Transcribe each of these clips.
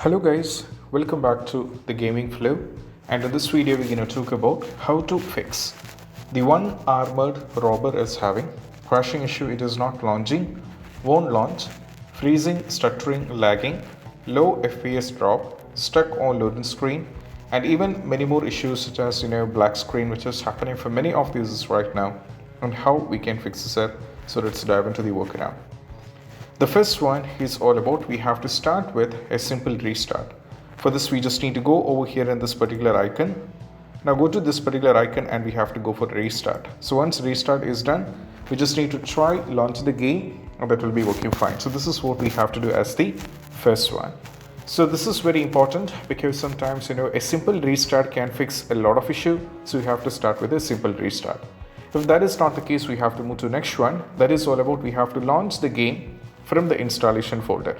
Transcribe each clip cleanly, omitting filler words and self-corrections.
Hello guys, welcome back to the gaming flow, and in this video we're going to talk about how to fix the one armored robber is having crashing issue. It is not launching, won't launch, freezing, stuttering, lagging, low FPS drop, stuck on loading screen, and even many more issues such as black screen, which is happening for many of the users right now, and how we can fix this up. So let's dive into the workaround. The first one is all about we have to start with a simple restart. For this we just need to go over here in this particular icon. Now go to this particular icon and we have to go for restart. So once restart is done, we just need to try launch the game and that will be working fine. So this is what we have to do as the first one. So this is very important because sometimes a simple restart can fix a lot of issue. So we have to start with a simple restart. If that is not the case, we have to move to next one. That is all about we have to launch the game from the installation folder.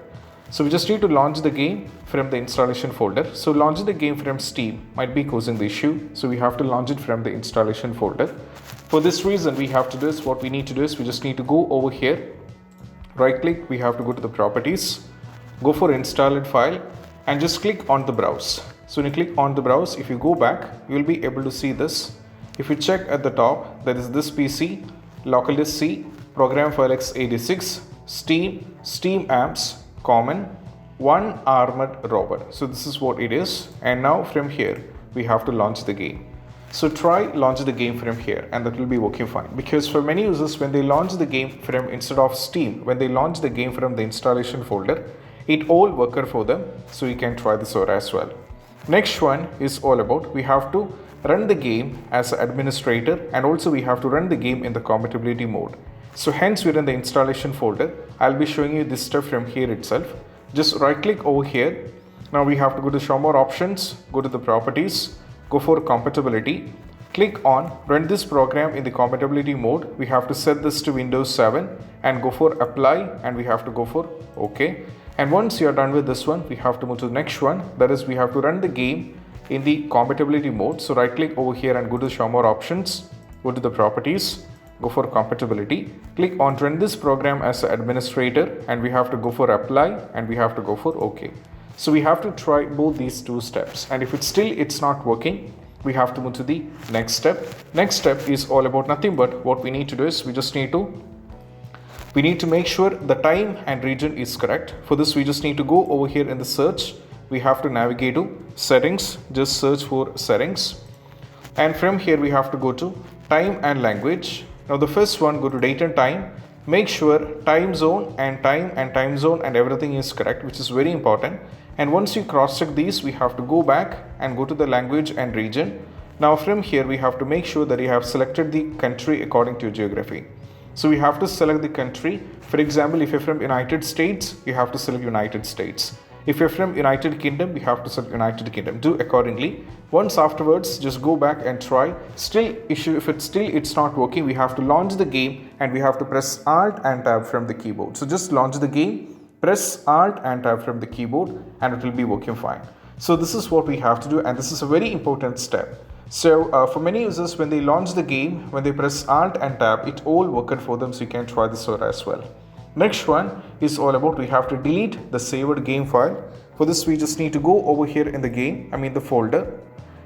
So we just need to launch the game from the installation folder. So launching the game from Steam might be causing the issue. So we have to launch it from the installation folder. For this reason, we have to do is what we need to do is we just need to go over here, right click, we have to go to the properties, go for installed file and just click on the browse. So when you click on the browse, if you go back, you will be able to see this. If you check at the top, there is this PC, localdisk C, program file x86, Steam, Steam apps, common, one armored robber. So this is what it is. And now from here, we have to launch the game. So try launch the game from here and that will be working fine. Because for many users, when they launch the game from instead of Steam, when they launch the game from the installation folder, it all works for them. So you can try this out as well. Next one is all about we have to run the game as an administrator and also we have to run the game in the compatibility mode. So hence we're in the installation folder. I'll be showing you this stuff from here itself. Just right click over here. Now we have to go to show more options, go to the properties, go for compatibility, click on run this program in the compatibility mode. We have to set this to Windows 7 and go for apply and we have to go for OK. And once you're done with this one, we have to move to the next one. That is we have to run the game in the compatibility mode. So right click over here and go to show more options, go to the properties, go for compatibility, click on run this program as an administrator and we have to go for apply and we have to go for OK. So we have to try both these two steps and if it's not working, we have to move to the next step. Next step is all about nothing but what we need to do is we need to make sure the time and region is correct. For this we just need to go over here in the search. We have to navigate to settings, just search for settings and from here we have to go to time and language. Now the first one, go to date and time, make sure time zone and time zone and everything is correct, which is very important. And once you cross check these, we have to go back and go to the language and region. Now from here, we have to make sure that you have selected the country according to your geography. So we have to select the country. For example, if you're from United States, you have to select United States. If you're from United Kingdom, we have to select United Kingdom. Do accordingly. Once afterwards, just go back and try. If it's not working, we have to launch the game and we have to press Alt and Tab from the keyboard. So just launch the game, press Alt and Tab from the keyboard and it will be working fine. So this is what we have to do and this is a very important step. So for many users, when they launch the game, when they press Alt and Tab, it all worked for them. So you can try this out as well. Next one is all about we have to delete the saved game file. For this we just need to go over here in the folder.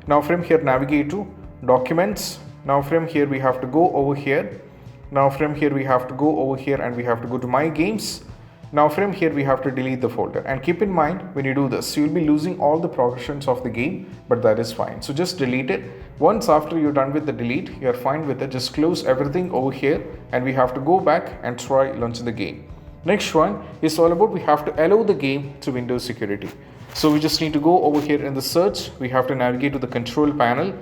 Now from here navigate to documents. Now from here we have to go over here. Now from here we have to go over here and we have to go to my games. Now from here we have to delete the folder and keep in mind when you do this you will be losing all the progressions of the game, but that is fine. So just delete it. Once after you're done with the delete, you're fine with it, just close everything over here and we have to go back and try launching the game. Next one is all about we have to allow the game to Windows security. So we just need to go over here in the search. We have to navigate to the control panel.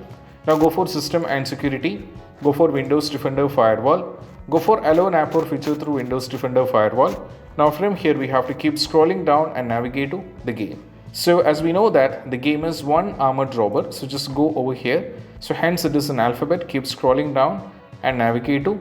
Now go for system and security, go for Windows Defender Firewall, go for allow an app or feature through Windows Defender Firewall. Now from here we have to keep scrolling down and navigate to the game. So as we know that the game is one armored robber, so just go over here. So hence it is an alphabet, keep scrolling down and navigate to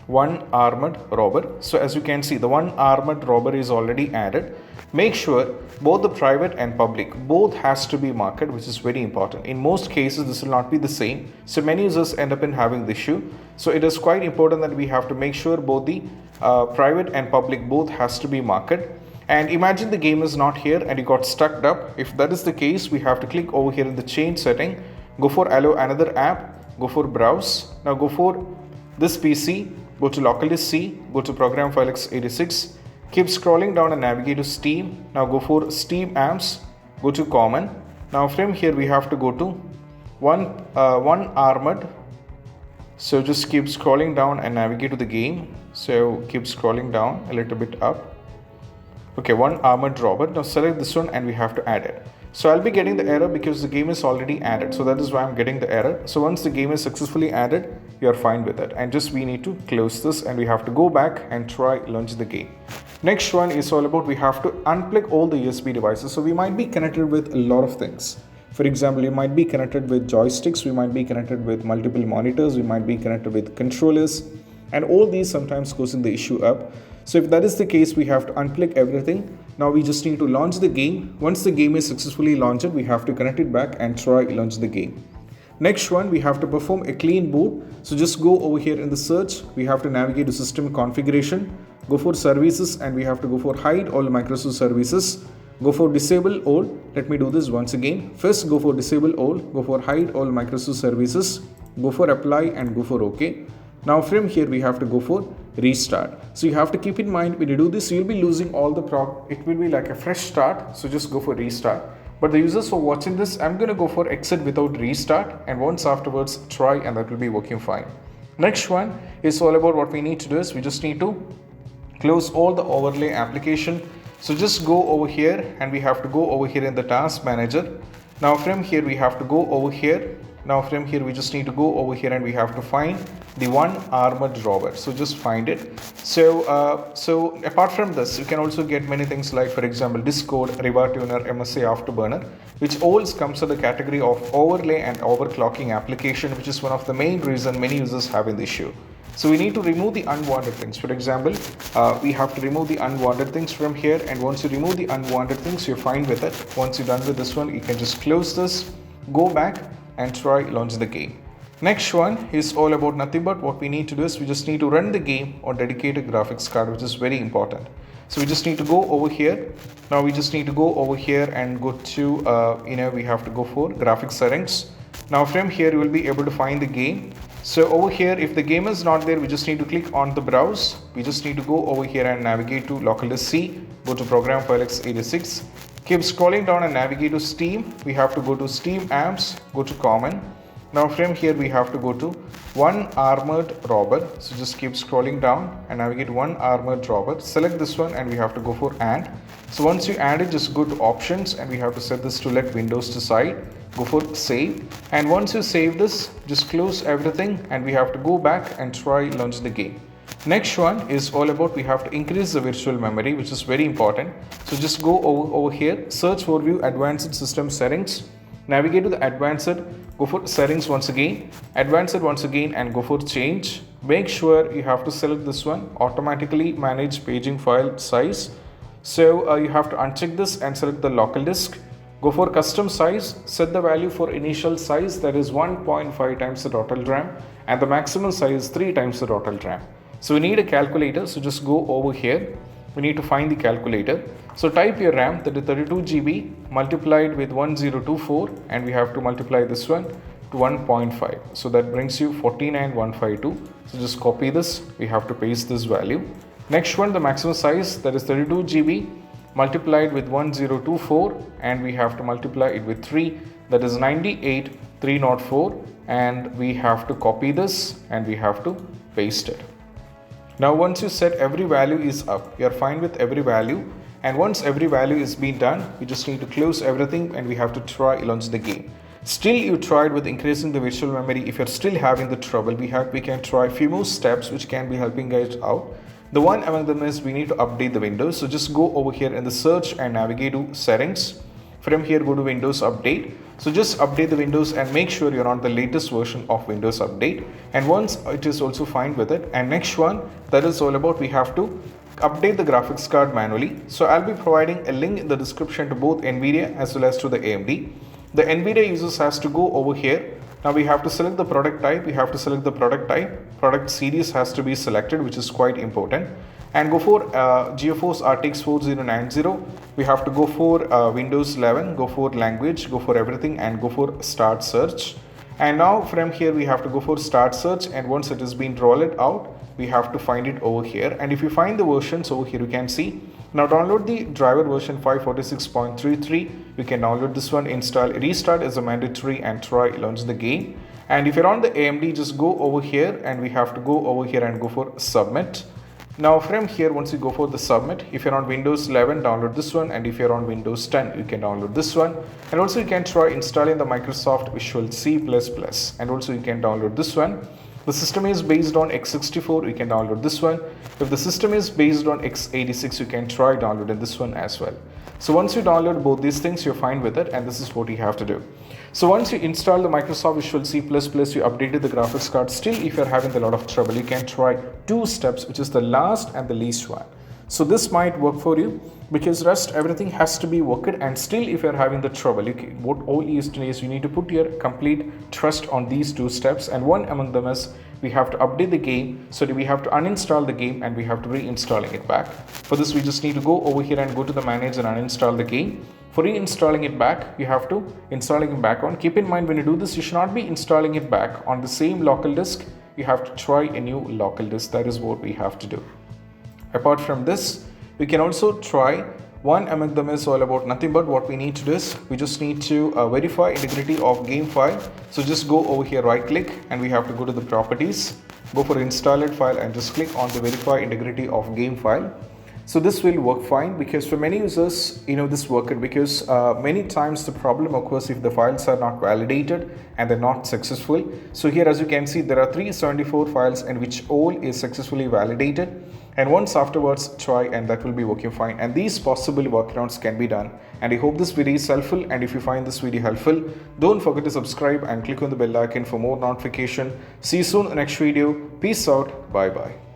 one armored robber. So as you can see, the one armored robber is already added. Make sure both the private and public, both has to be marked, which is very important. In most cases, this will not be the same. So many users end up in having the issue. So it is quite important that we have to make sure both the private and public both has to be marked. And imagine the game is not here and you got stuck up. If that is the case, we have to click over here in the change setting, go for allow another app, go for browse. Now go for this PC, go to localdisk C, go to program file x86, keep scrolling down and navigate to Steam. Now go for Steam apps, go to common. Now from here we have to go to one armored. So just keep scrolling down and navigate to the game. So keep scrolling down a little bit up. Okay, one armored robber. Now select this one and we have to add it. So I'll be getting the error because the game is already added. So that is why I'm getting the error. So once the game is successfully added, you're fine with it. And just we need to close this and we have to go back and try launch the game. Next one is all about we have to unplug all the USB devices. So we might be connected with a lot of things. For example, you might be connected with joysticks, we might be connected with multiple monitors, we might be connected with controllers, and all these sometimes causing the issue up. So if that is the case, we have to unplug everything. Now we just need to launch the game. Once the game is successfully launched, we have to connect it back and try launch the game. Next one, we have to perform a clean boot. So just go over here in the search, we have to navigate to system configuration, go for services and we have to go for hide all Microsoft services. Go for disable all. Let me do this once again. First go for disable all, go for hide all Microsoft services, go for apply and go for OK. Now from here we have to go for restart. So you have to keep in mind when you do this, you'll be losing all the it will be like a fresh start. So just go for restart. But the users who are watching this, I'm going to go for exit without restart and once afterwards try and that will be working fine. Next one is all about what we need to do is we just need to close all the overlay application. So just go over here and we have to go over here in the task manager. Now from here we have to go over here. Now from here we just need to go over here and we have to find the one armored robber. So just find it. So apart from this, you can also get many things like, for example, Discord, Riva Tuner, MSA Afterburner, which all comes under the category of overlay and overclocking application, which is one of the main reasons many users have in the issue. So we need to remove the unwanted things. For example, we have to remove the unwanted things from here, and once you remove the unwanted things, you're fine with it. Once you're done with this one, you can just close this, go back and try launch the game. Next one is all about nothing but what we need to do is we just need to run the game on dedicated graphics card, which is very important. So we just need to go over here. Now we just need to go over here and go to we have to go for graphics settings. Now from here you will be able to find the game. So over here, if the game is not there, we just need to click on the browse. We just need to go over here and navigate to localdisk C, go to program file x86, keep scrolling down and navigate to Steam. We have to go to Steam apps, go to common. Now from here we have to go to one armored robber. So just keep scrolling down and navigate one armored robber. Select this one and we have to go for add. So once you add it, just go to options and we have to set this to let Windows to side. Go for save, and once you save this, just close everything and we have to go back and try launch the game. Next one is all about we have to increase the virtual memory, which is very important. So just go over here, search for view advanced system settings, navigate to the advanced, go for settings once again, advanced once again and go for change. Make sure you have to select this one, automatically manage paging file size. So you have to uncheck this and select the local disk. Go for custom size, set the value for initial size, that is 1.5 times the total RAM, and the maximum size 3 times the total RAM. So we need a calculator, so just go over here. We need to find the calculator. So type your RAM, that is 32 GB multiplied with 1024, and we have to multiply this one to 1.5. So that brings you 49152. So just copy this, we have to paste this value. Next one, the maximum size, that is 32 GB multiplied with 1024, and we have to multiply it with 3, that is 98304, and we have to copy this and we have to paste it. Now once you set every value is up, you are fine with every value, and once every value is being done, we just need to close everything and we have to try launch the game. Still you tried with increasing the virtual memory. If you're still having the trouble, we can try a few more steps which can be helping guys out. The one among them is we need to update the Windows. So just go over here in the search and navigate to settings. From here go to Windows Update. So just update the Windows and make sure you're on the latest version of Windows Update. And once it is also fine with it. And next one, that is all about we have to update the graphics card manually. So I'll be providing a link in the description to both NVIDIA as well as to the AMD. The NVIDIA users has to go over here. Now we have to select the product type, product series has to be selected, which is quite important. and go for GeForce RTX 4090. We have to go for Windows 11, go for language, go for everything, and go for start search. And now from here we have to go for start search, and once it has been rolled out, we have to find it over here. And if you find the versions over here, you can see. Now download the driver version 546.33. You can download this one, install. Restart is a mandatory, and try launch the game. And if you're on the AMD, just go over here, and we have to go over here and go for submit. Now from here, once you go for the submit, if you're on Windows 11, download this one, and if you're on Windows 10, you can download this one. And also you can try installing the Microsoft Visual C++, and also you can download this one. The system is based on x64, you can download this one. If the system is based on x86, you can try downloading this one as well. So once you download both these things, you're fine with it, and this is what you have to do. So once you install the Microsoft Visual C++, you updated the graphics card. Still, if you're having a lot of trouble, you can try 2 steps, which is the last and the least one. So this might work for you, because rest everything has to be worked. And still, if you're having the trouble, what all is to is you need to put your complete trust on these 2 steps, and one among them is we have to update the game. So we have to uninstall the game, and we have to reinstalling it back. For this, we just need to go over here and go to the manage and uninstall the game. For reinstalling it back, you have to installing it back on. Keep in mind, when you do this, you should not be installing it back on the same local disk. You have to try a new local disk. That is what we have to do. Apart from this, we can also try one among them is all about nothing but what we need to do is we just need to verify integrity of game file. So just go over here, right click, and we have to go to the properties, go for installed file, and just click on the verify integrity of game file. So this will work fine, because for many users, this worked, because many times the problem occurs if the files are not validated and they're not successful. So here, as you can see, there are 374 files, and which all is successfully validated. And once afterwards, try, and that will be working fine. And these possible workarounds can be done. And I hope this video is helpful. And if you find this video helpful, don't forget to subscribe and click on the bell icon for more notification. See you soon in the next video. Peace out. Bye bye.